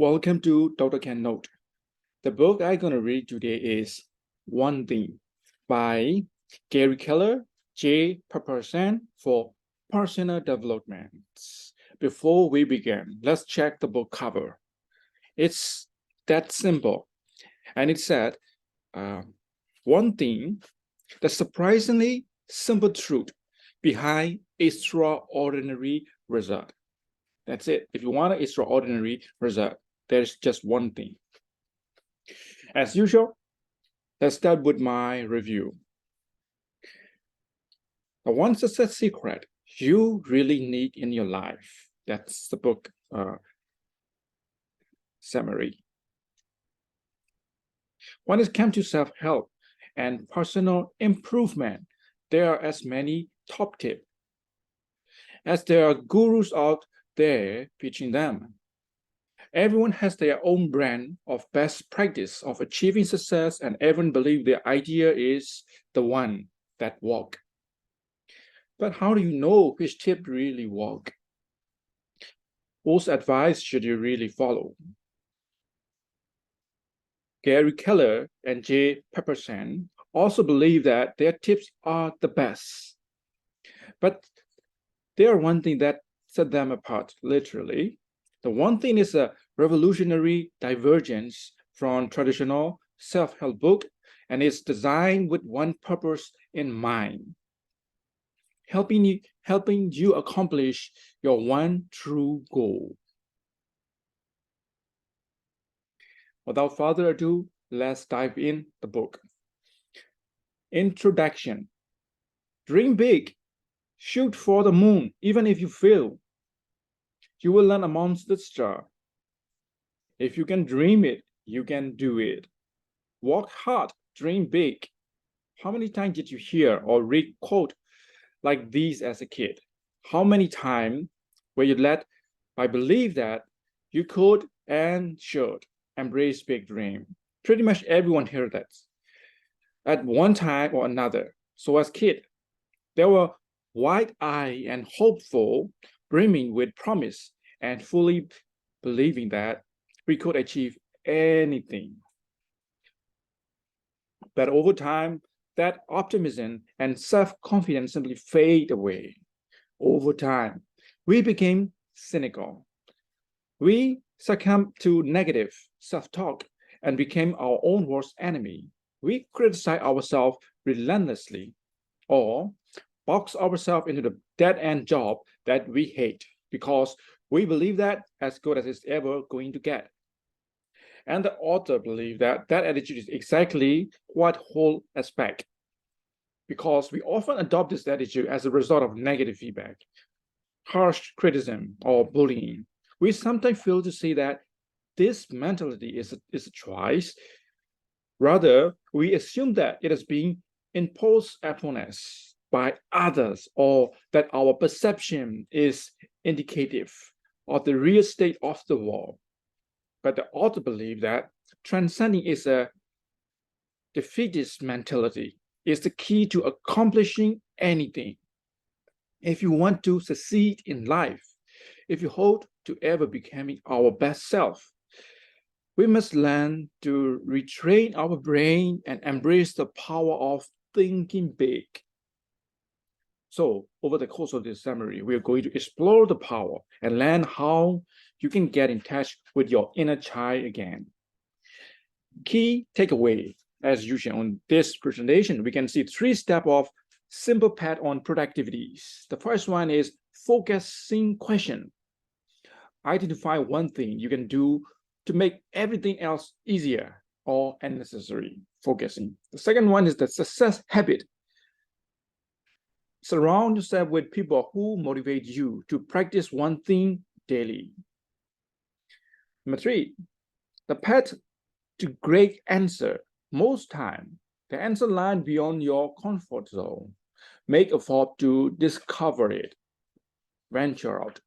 Welcome to DrKenNote. The book I'm going to read today is One Thing by Gary Keller, J. Pepperson for personal development. Before we begin, let's check the book cover. It's that simple. And it said, one thing, the surprisingly simple truth behind extraordinary result. That's it. If you want an extraordinary result, there's just one thing. As usual, let's start with my review. The one success secret you really need in your life. That's the book summary. When it comes to self-help and personal improvement, there are as many top tips as there are gurus out there pitching them. Everyone has their own brand of best practice of achieving success, and everyone believes their idea is the one that works. But how do you know which tip really work? Whose advice should you really follow? Gary Keller and J. Pepperson also believe that their tips are the best. But there are one thing that set them apart, literally. The one thing is a revolutionary divergence from traditional self-help book, and it's designed with one purpose in mind: helping you accomplish your one true goal. Without further ado, let's dive in the book. Introduction. Dream big. Shoot for the moon, even if you fail. You will learn a monster star. If you can dream it, you can do it. Work hard, dream big. How many times did you hear or read quote like these as a kid? How many times were you led by belief that you could and should embrace big dream? Pretty much everyone heard that at one time or another. So as kid, they were wide-eyed and hopeful, brimming with promise, and fully believing that we could achieve anything. But over time, that optimism and self-confidence simply fade away. Over time, we became cynical. We succumbed to negative self-talk and became our own worst enemy. We criticize ourselves relentlessly, or box ourselves into the dead-end job that we hate because we believe that as good as it's ever going to get. And the author believed that that attitude is exactly what holds us back, because we often adopt this attitude as a result of negative feedback, harsh criticism, or bullying. We sometimes fail to see that this mentality is a choice. Rather, we assume that it is being imposed upon us by others, or that our perception is indicative of the real state of the world. But the author believes that transcending is a defeatist mentality is the key to accomplishing anything. If you want to succeed in life, if you hope to ever becoming our best self, we must learn to retrain our brain and embrace the power of thinking big. So over the course of this summary, we are going to explore the power and learn how you can get in touch with your inner child again. Key takeaway, as usual on this presentation, we can see 3 steps of simple path on productivities. The first one is focusing question. Identify one thing you can do to make everything else easier or unnecessary. Focusing. The second one is the success habit. Surround yourself with people who motivate you to practice one thing daily. Number 3, the path to great answer. Most time, the answer lies beyond your comfort zone. Make effort to discover it. Venture out.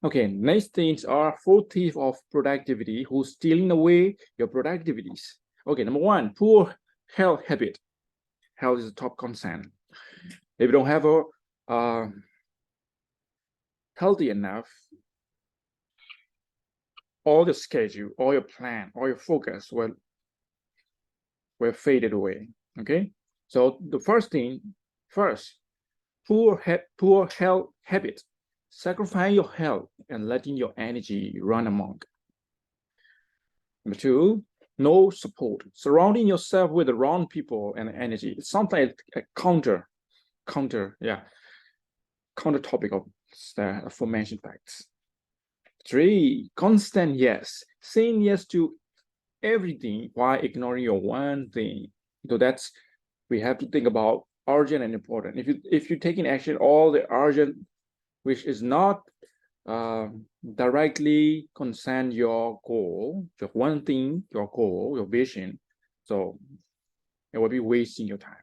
Okay, next things are 4 thieves of productivity who's stealing away your productivities. Okay, number 1, poor health habit. Health is a top concern. If you don't have a healthy enough all your schedule, all your plan, all your focus will faded away. Okay, so the first thing, poor health habit, sacrificing your health and letting your energy run amok. Number two, no support, surrounding yourself with the wrong people and energy. It's something like a counter topic of the aforementioned facts. Three, constant yes, saying yes to everything while ignoring your one thing. So that's, we have to think about urgent and important. If you're taking action, all the urgent, which is not directly concern your goal, your one thing, your goal, your vision, so it will be wasting your time.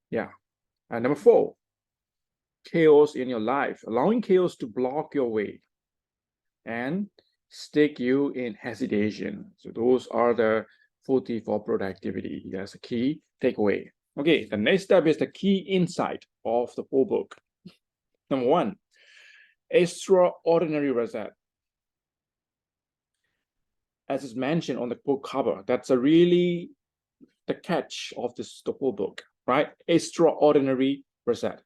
Yeah. And number four, chaos in your life, allowing chaos to block your way and stick you in hesitation. So those are the 40 for productivity. That's a key takeaway. Okay, the next step is the key insight of the whole book. Number one, extraordinary result. As is mentioned on the book cover, that's a really the catch of the whole book, right? Extraordinary result.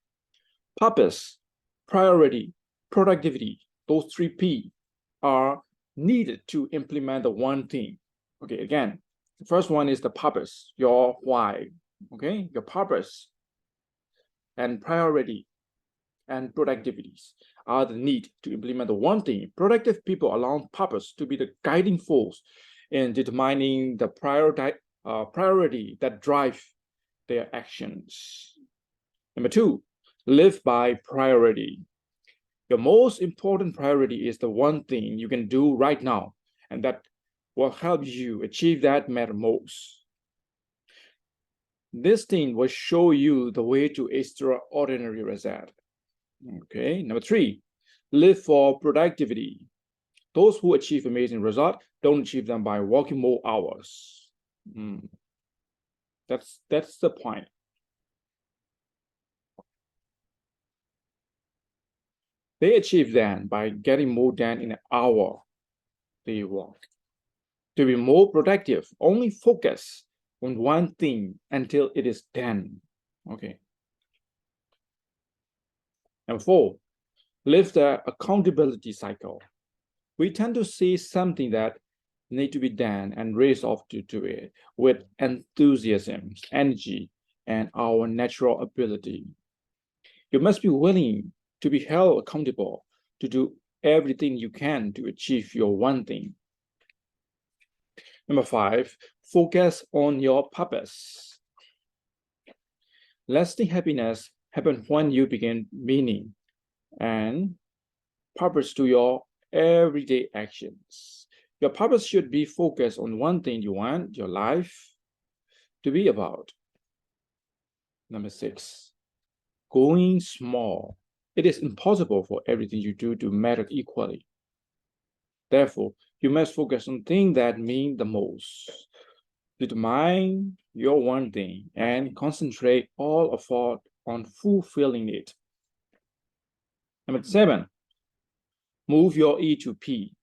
Purpose, priority, productivity, those 3 P are needed to implement the one thing. Okay, again, the first one is the purpose, your why, okay? Your purpose and priority and productivities are the need to implement the one thing. Productive people allow purpose to be the guiding force in determining the priority that drive their actions. Number two, live by priority. Your most important priority is the one thing you can do right now, and that will help you achieve that matter most. This thing will show you the way to extraordinary result. Okay, number three, live for productivity. Those who achieve amazing results don't achieve them by working more hours. That's the point. They achieve them by getting more done in an hour they work. To be more productive, only focus on one thing until it is done. Okay. Number four, live the accountability cycle. We tend to see something that needs to be done and race off to do it with enthusiasm, energy, and our natural ability. You must be willing to be held accountable to do everything you can to achieve your one thing. Number five, focus on your purpose. Lasting happiness happens when you begin meaning and purpose to your everyday actions. Your purpose should be focused on one thing you want your life to be about. Number six, going small. It is impossible for everything you do to matter equally. Therefore, you must focus on things that mean the most. Determine your one thing and concentrate all effort on fulfilling it. Number seven, move your E to P.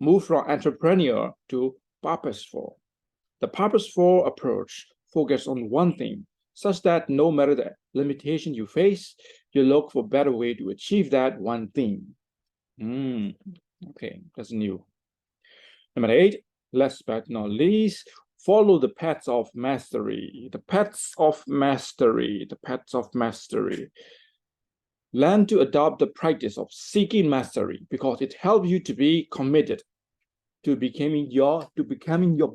Move from entrepreneur to purposeful. The purposeful approach focuses on one thing, such that no matter the limitation you face, you look for a better way to achieve that one thing. Okay, that's new. Number eight, last but not least, follow the paths of mastery. The paths of mastery, the paths of mastery. Learn to adopt the practice of seeking mastery because it helps you to be committed to becoming your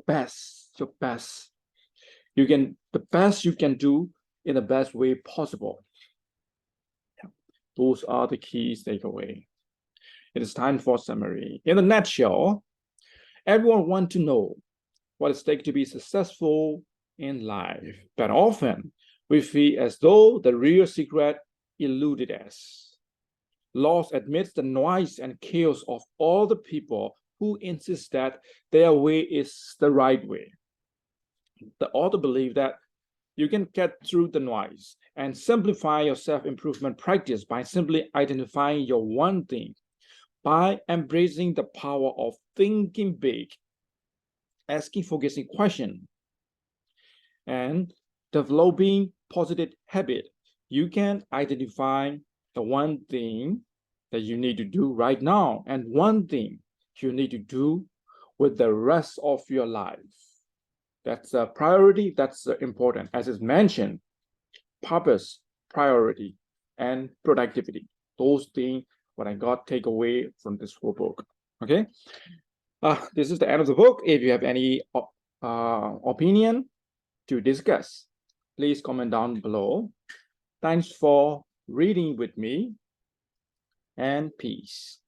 best. The best you can do in the best way possible. Those are the key takeaways. It is time for summary. In a nutshell, everyone wants to know what it takes to be successful in life, but often we feel as though the real secret eluded us, lost amidst the noise and chaos of all the people who insist that their way is the right way. The author believes that you can get through the noise and simplify your self-improvement practice by simply identifying your one thing. by embracing the power of thinking big, asking focusing questions, and developing positive habit, you can identify the one thing that you need to do right now and one thing you need to do with the rest of your life. That's a priority. That's important. As is mentioned, purpose, priority, and productivity. Those things what I got take away from this whole book. Okay. This is the end of the book. If you have any opinion to discuss, please comment down below. Thanks for reading with me, and peace.